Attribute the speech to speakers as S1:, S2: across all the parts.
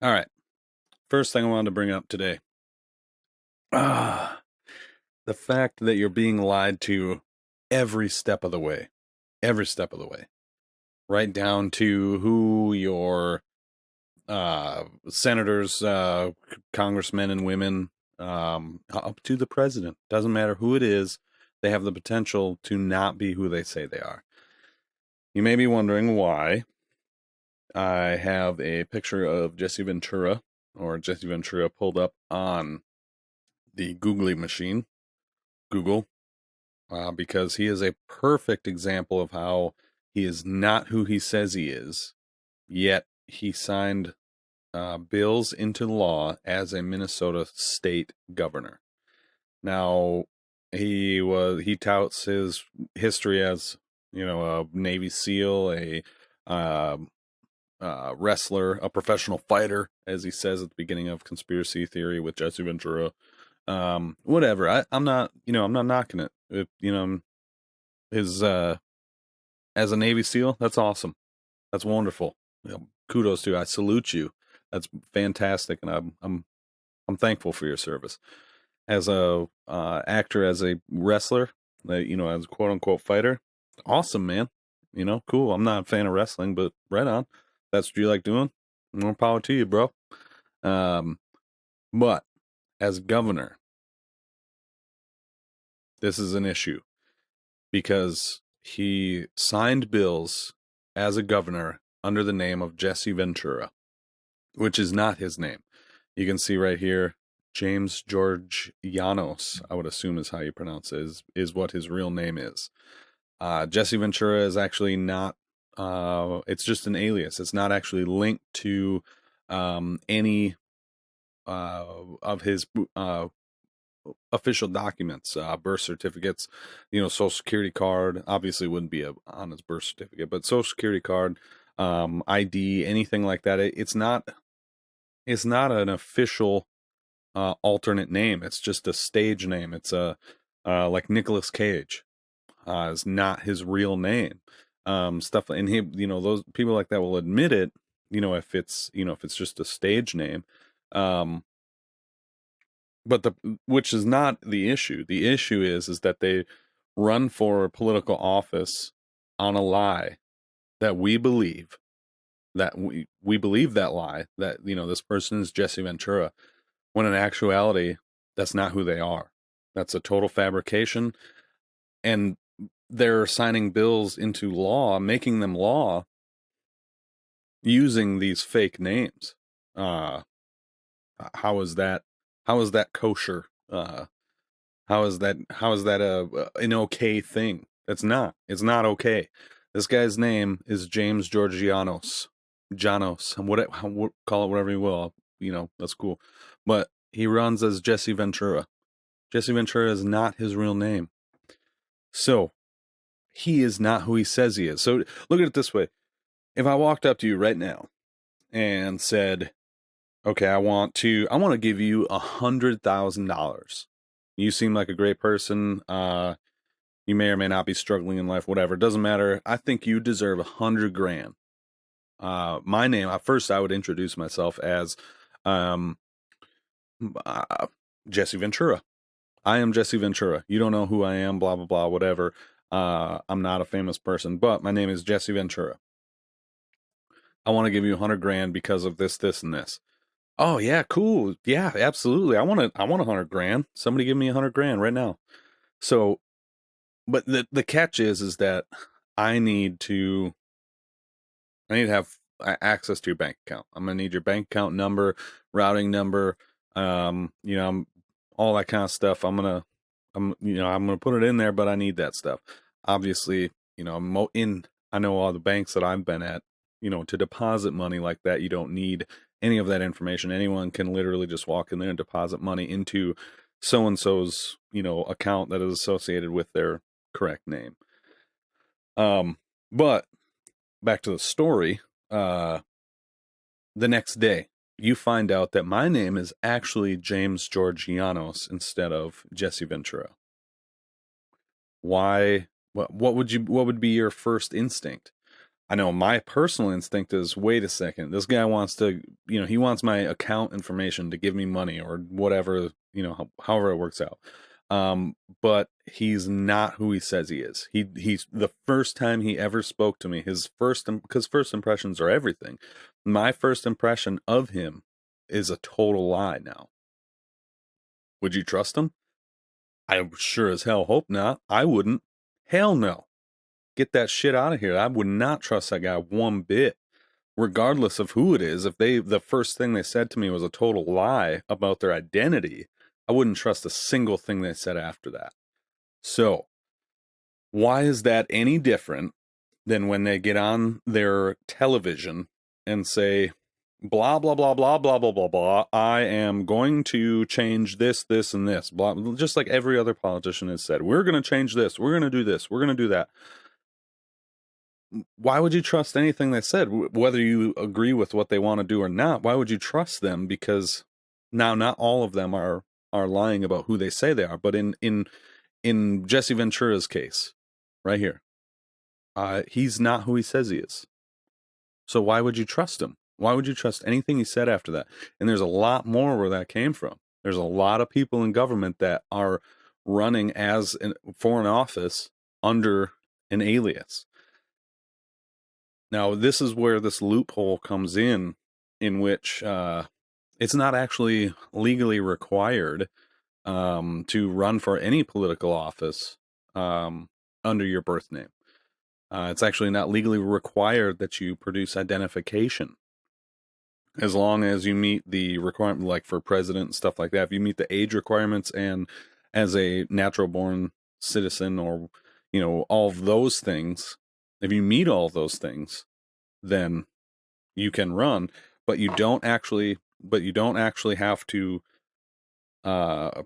S1: All right. First thing I wanted to bring up today. Ah, the fact that you're being lied to every step of the way. Every step of the way. Right down to who your senators, congressmen and women, up to the president. Doesn't matter who it is, they have the potential to not be who they say they are. You may be wondering why I have a picture of Jesse Ventura pulled up on the Googly machine, Google, because he is a perfect example of how he is not who he says he is, yet he signed bills into law as a Minnesota state governor. Now, he touts his history as, a Navy SEAL, a wrestler, a professional fighter, as he says at the beginning of Conspiracy Theory with Jesse Ventura. Whatever. I'm not, I'm not knocking it. His as a Navy SEAL, that's awesome. That's wonderful. Kudos to you. I salute you. That's fantastic, and I'm thankful for your service. As a actor, as a wrestler, as a quote unquote fighter, awesome, man. Cool. I'm not a fan of wrestling, but right on. That's what you like doing. More power to you, bro. But as governor, this is an issue because he signed bills as a governor under the name of Jesse Ventura, which is not his name. You can see right here, James George Llanos, I would assume is how you pronounce it, is what his real name is. Jesse Ventura is actually not, it's just an alias. It's not actually linked to any of his official documents, birth certificates, social security card. Obviously wouldn't be on his birth certificate, but social security card, ID, anything like that. It's not an official alternate name. It's just a stage name. It's like Nicolas Cage is not his real name. Stuff, and he, those people like that will admit it. If it's just a stage name. But which is not the issue. The issue is that they run for political office on a lie that we believe, that we believe that lie, that this person is Jesse Ventura, when in actuality that's not who they are. That's a total fabrication, and they're signing bills into law, making them law, using these fake names. How is that kosher? How is that an okay thing? It's not okay. This guy's name is James Georgianos. Janos, call it whatever you will. That's cool. But he runs as Jesse Ventura. Jesse Ventura is not his real name. So he is not who he says he is. So look at it this way. If I walked up to you right now and said, okay, I want to give you $100,000. You seem like a great person. You may or may not be struggling in life, whatever. It doesn't matter. I think you deserve $100,000. My name, at first I would introduce myself as Jesse Ventura. I am Jesse Ventura. You don't know who I am, blah, blah, blah, whatever. I'm not a famous person, but my name is Jesse Ventura. I want to give you $100,000 because of this, this, and this. Oh yeah, cool. Yeah, absolutely. I want $100,000. Somebody give me $100,000 right now. So, but the catch is that I need to have access to your bank account. I'm gonna need your bank account number, routing number, all that kind of stuff. I'm gonna put it in there, but I need that stuff. Obviously, I know all the banks that I've been at, to deposit money like that, you don't need any of that information. Anyone can literally just walk in there and deposit money into so-and-so's, account that is associated with their correct name. But back to the story, the next day, you find out that my name is actually James Georgianos instead of Jesse Ventura. Why? What would be your first instinct? I know my personal instinct is, wait a second, this guy wants to, he wants my account information to give me money or whatever, however it works out. But he's not who he says he is. He's the first time he ever spoke to me, because first impressions are everything. My first impression of him is a total lie now. Would you trust him? I sure as hell hope not. I wouldn't. Hell no. Get that shit out of here. I would not trust that guy one bit, regardless of who it is. If the first thing they said to me was a total lie about their identity, I wouldn't trust a single thing they said after that. So, why is that any different than when they get on their television and say, blah, blah, blah, blah, blah, blah, blah, blah, I am going to change this, this, and this, blah, just like every other politician has said, we're going to change this, we're going to do this, we're going to do that. Why would you trust anything they said? Whether you agree with what they want to do or not, why would you trust them? Because now not all of them are lying about who they say they are. But in Jesse Ventura's case, right here, he's not who he says he is. So why would you trust him? Why would you trust anything he said after that? And there's a lot more where that came from. There's a lot of people in government that are running as for an office under an alias. Now, this is where this loophole comes in which it's not actually legally required to run for any political office under your birth name. It's actually not legally required that you produce identification. As long as you meet the requirement, like for president and stuff like that, if you meet the age requirements and as a natural born citizen or, all of those things, if you meet all of those things, then you can run, but you don't actually have to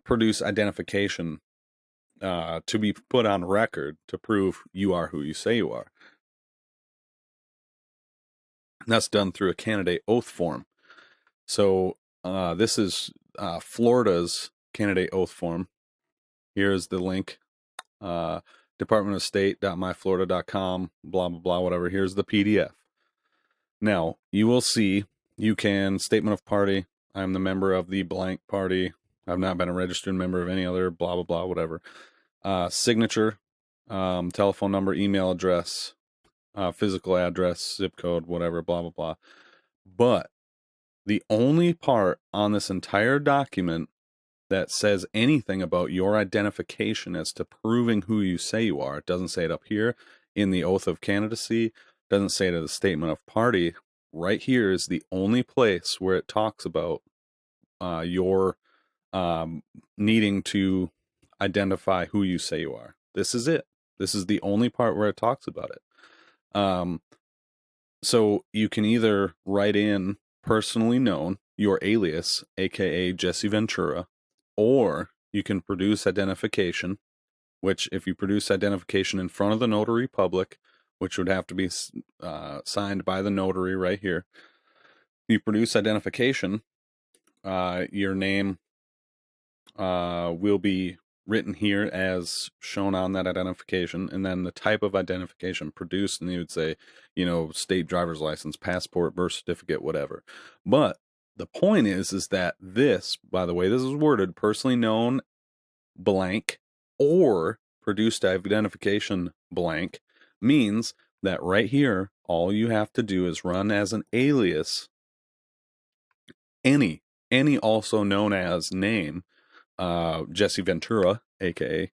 S1: produce identification to be put on record to prove you are who you say you are. And that's done through a candidate oath form. So this is Florida's candidate oath form. Here's the link. departmentofstate.myflorida.com, blah, blah, blah, whatever. Here's the PDF. Now, you will see, you can statement of party. I'm the member of the blank party. I've not been a registered member of any other, blah, blah, blah, whatever. Signature, telephone number, email address, physical address, zip code, whatever, blah, blah, blah. But the only part on this entire document that says anything about your identification as to proving who you say you are, it doesn't say it up here in the oath of candidacy, doesn't say it in the statement of party. Right here is the only place where it talks about your needing to identify who you say you are. This is it. This is the only part where it talks about it. So you can either write in personally known, your alias, aka Jesse Ventura, or you can produce identification, which if you produce identification in front of the notary public, which would have to be signed by the notary right here, you produce identification, your name will be written here as shown on that identification, and then the type of identification produced, and you would say, state driver's license, passport, birth certificate, whatever. But the point is that this, by the way, this is worded personally known blank or produced identification blank, means that right here, all you have to do is run as an alias, any also known as name, Jesse Ventura, aka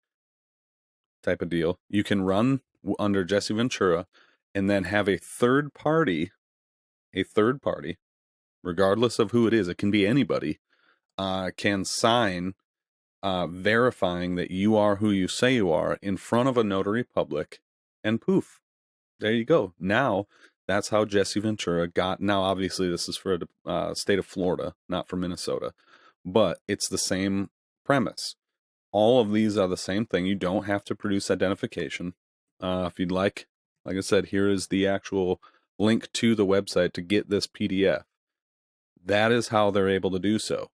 S1: type of deal. You can run under Jesse Ventura and then have a third party, regardless of who it is, it can be anybody, can sign verifying that you are who you say you are in front of a notary public, and poof, there you go. Now that's how Jesse Ventura got. Now obviously this is for the state of Florida, not for Minnesota, but it's the same premise. All of these are the same thing. You don't have to produce identification. If you'd like I said, here is the actual link to the website to get this PDF. That is how they're able to do so.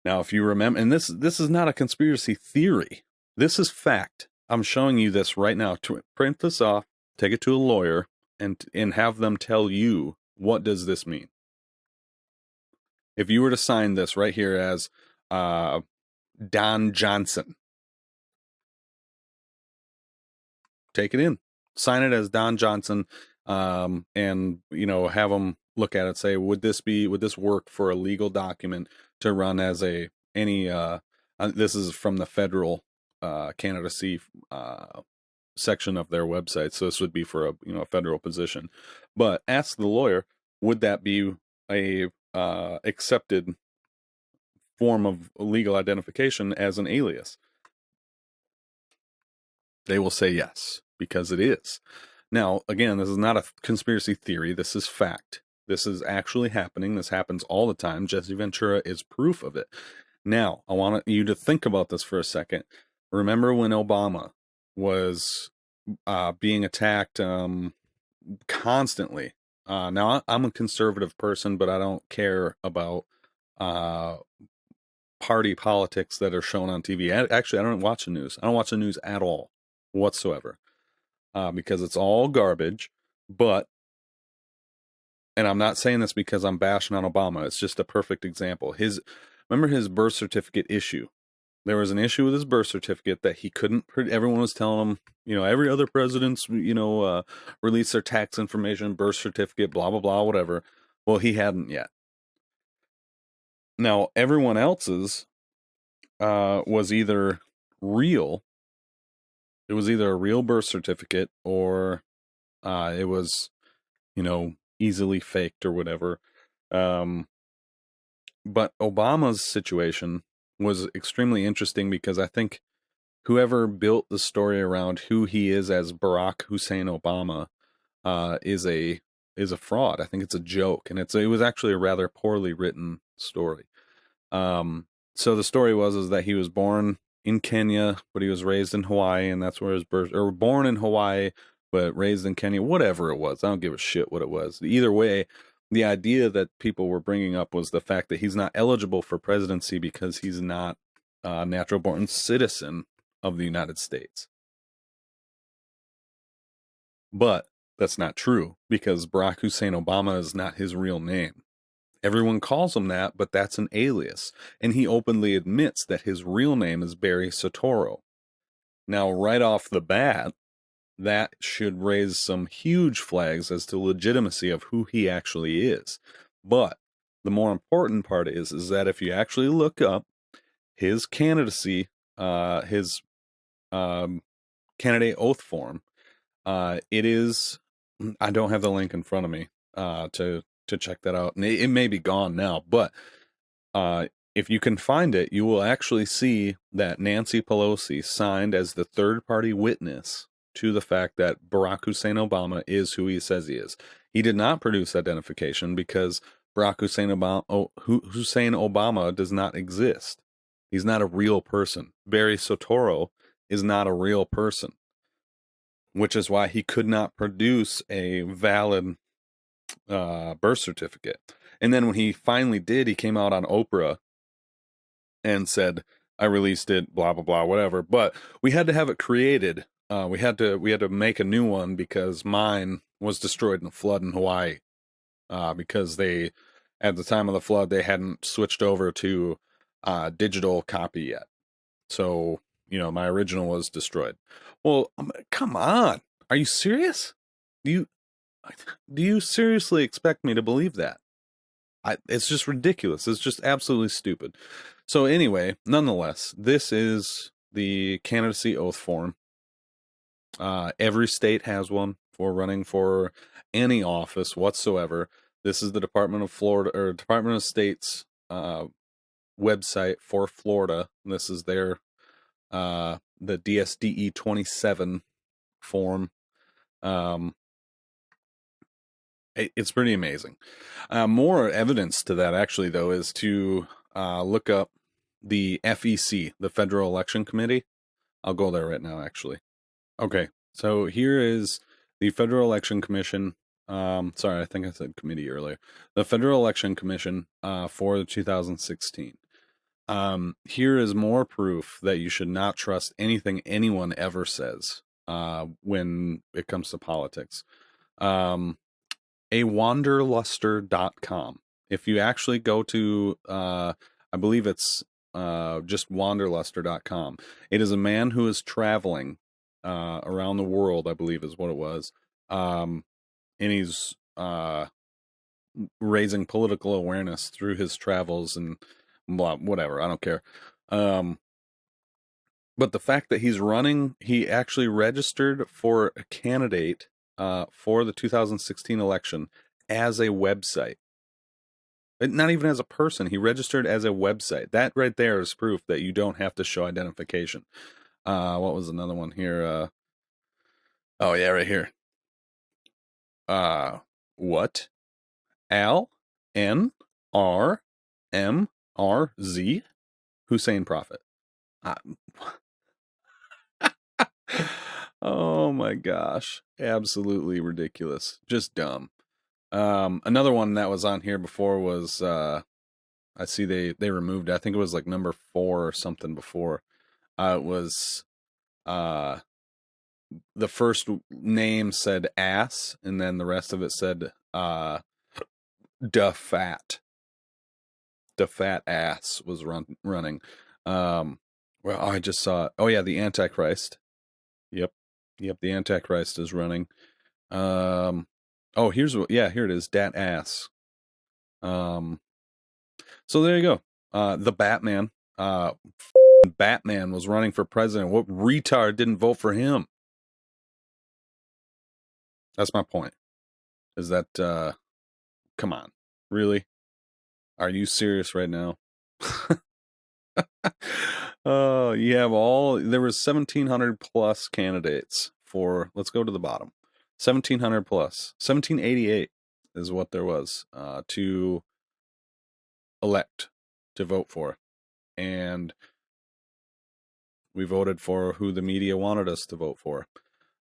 S1: Now, if you remember, and this is not a conspiracy theory. This is fact. I'm showing you this right now. To print this off, take it to a lawyer, and have them tell you, what does this mean? If you were to sign this right here as Don Johnson, take it in, sign it as Don Johnson, and have them look at it, say, would this work for a legal document to run as this is from the federal candidacy section of their website, so this would be for a federal position. But ask the lawyer, would that be a accepted form of legal identification as an alias? They will say yes, because it is. Now, again, this is not a conspiracy theory. This is fact. This is actually happening. This happens all the time. Jesse Ventura is proof of it. Now, I want you to think about this for a second. Remember when Obama was being attacked constantly? Now, I'm a conservative person, but I don't care about party politics that are shown on TV. Actually, I don't watch the news. I don't watch the news at all, whatsoever, because it's all garbage. And I'm not saying this because I'm bashing on Obama. It's just a perfect example. Remember his birth certificate issue? There was an issue with his birth certificate that he couldn't. Everyone was telling him, every other president's, release their tax information, birth certificate, blah blah blah, whatever. Well, he hadn't yet. Now, everyone else's was either real. It was either a real birth certificate or it was, easily faked or whatever. But Obama's situation was extremely interesting because I think whoever built the story around who he is as Barack Hussein Obama is a fraud. I think it's a joke, and it was actually a rather poorly written story. So the story is that he was born in Kenya, but he was raised in Hawaii, and that's where his birth, or born in Hawaii, but raised in Kenya, whatever it was. I don't give a shit what it was. Either way, the idea that people were bringing up was the fact that he's not eligible for presidency because he's not a natural-born citizen of the United States. But that's not true, because Barack Hussein Obama is not his real name. Everyone calls him that, but that's an alias, and he openly admits that his real name is Barry Soetoro. Now, right off the bat, that should raise some huge flags as to legitimacy of who he actually is. But the more important part is that if you actually look up his candidacy, his candidate oath form, it is, I don't have the link in front of me to check that out. And it may be gone now, but if you can find it, you will actually see that Nancy Pelosi signed as the third-party witness to the fact that Barack Hussein Obama is who he says he is. He did not produce identification because Barack Hussein Obama does not exist. He's not a real person. Barry Soetoro is not a real person, which is why he could not produce a valid birth certificate. And then when he finally did, he came out on Oprah and said, I released it, blah blah blah, whatever. But we had to have it created. We had to make a new one because mine was destroyed in a flood in Hawaii. Because they, at the time of the flood, they hadn't switched over to digital copy yet. So my original was destroyed. Well, come on, are you serious? Do you seriously expect me to believe that? It's just ridiculous. It's just absolutely stupid. So anyway, nonetheless, this is the candidacy oath form. Every state has one for running for any office whatsoever. This is the Department of Florida, or Department of State's website for Florida. This is their the DSDE 27 form. It's pretty amazing. More evidence to that, actually, though, is to look up the FEC, the Federal Election Committee. I'll go there right now, actually. Okay, so here is the Federal Election Commission. Sorry, I think I said committee earlier. The Federal Election Commission for 2016. Here is more proof that you should not trust anything anyone ever says when it comes to politics. awanderluster.com. If you actually go to, I believe it's just wanderluster.com, it is a man who is traveling around the world, I believe is what it was. And he's raising political awareness through his travels and blah, whatever. I don't care. But the fact that he's running, he actually registered for a candidate for the 2016 election as a website. Not even as a person. He registered as a website. That right there is proof that you don't have to show identification. What was another one here? Oh, yeah, right here. What? Al N R M R Z Hussein Prophet. Oh my gosh. Absolutely ridiculous. Just dumb. Another one that was on here before was I see they removed, I think it was like number 4 or something before. It was the first name said ass, and then the rest of it said da fat. Da fat ass was running. Well, I just saw it. Oh yeah, the Antichrist. Yep, the Antichrist is running. Oh, here it is, dat ass. So there you go. The Batman. Batman was running for president. What retard didn't vote for him? That's my point. Is that, come on. Really? Are you serious right now? You have there was 1,700 plus candidates for, let's go to the bottom. 1,700 plus. 1,788 is what there was to elect, to vote for. And we voted for who the media wanted us to vote for.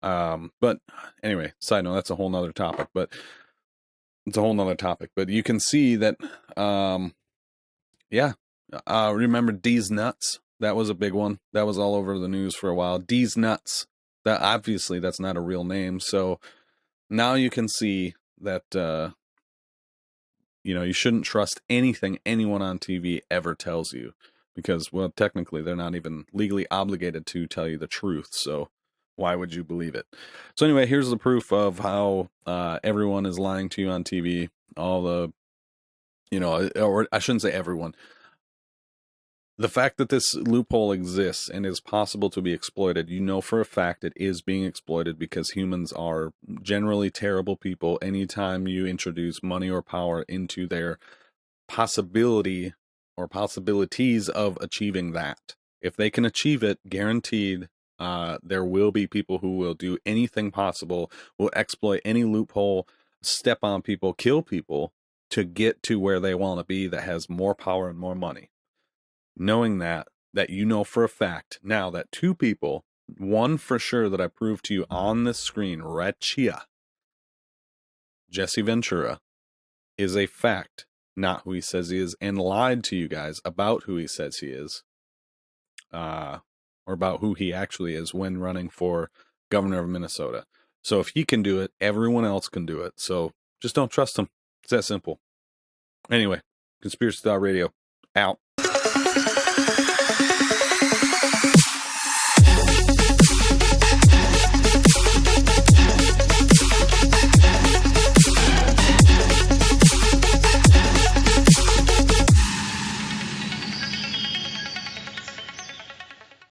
S1: But anyway, side note, that's a whole nother topic. But it's a whole nother topic. But you can see that, yeah. Remember D's Nuts? That was a big one. That was all over the news for a while. D's Nuts. That obviously that's not a real name. So now you can see that you shouldn't trust anything anyone on TV ever tells you, because, well, technically they're not even legally obligated to tell you the truth. So why would you believe it? So anyway, here's the proof of how everyone is lying to you on TV. All the, or I shouldn't say everyone. The fact that this loophole exists and is possible to be exploited, for a fact it is being exploited, because humans are generally terrible people anytime you introduce money or power into their possibility or possibilities of achieving that. If they can achieve it, guaranteed, there will be people who will do anything possible, will exploit any loophole, step on people, kill people to get to where they want to be, that has more power and more money. Knowing that for a fact now that 2 people, one for sure that I proved to you on this screen right here, Jesse Ventura, is a fact, not who he says he is, and lied to you guys about who he says he is, or about who he actually is when running for governor of Minnesota. So if he can do it, everyone else can do it. So just don't trust him. It's that simple. Anyway, Conspiracy Thought Radio, out.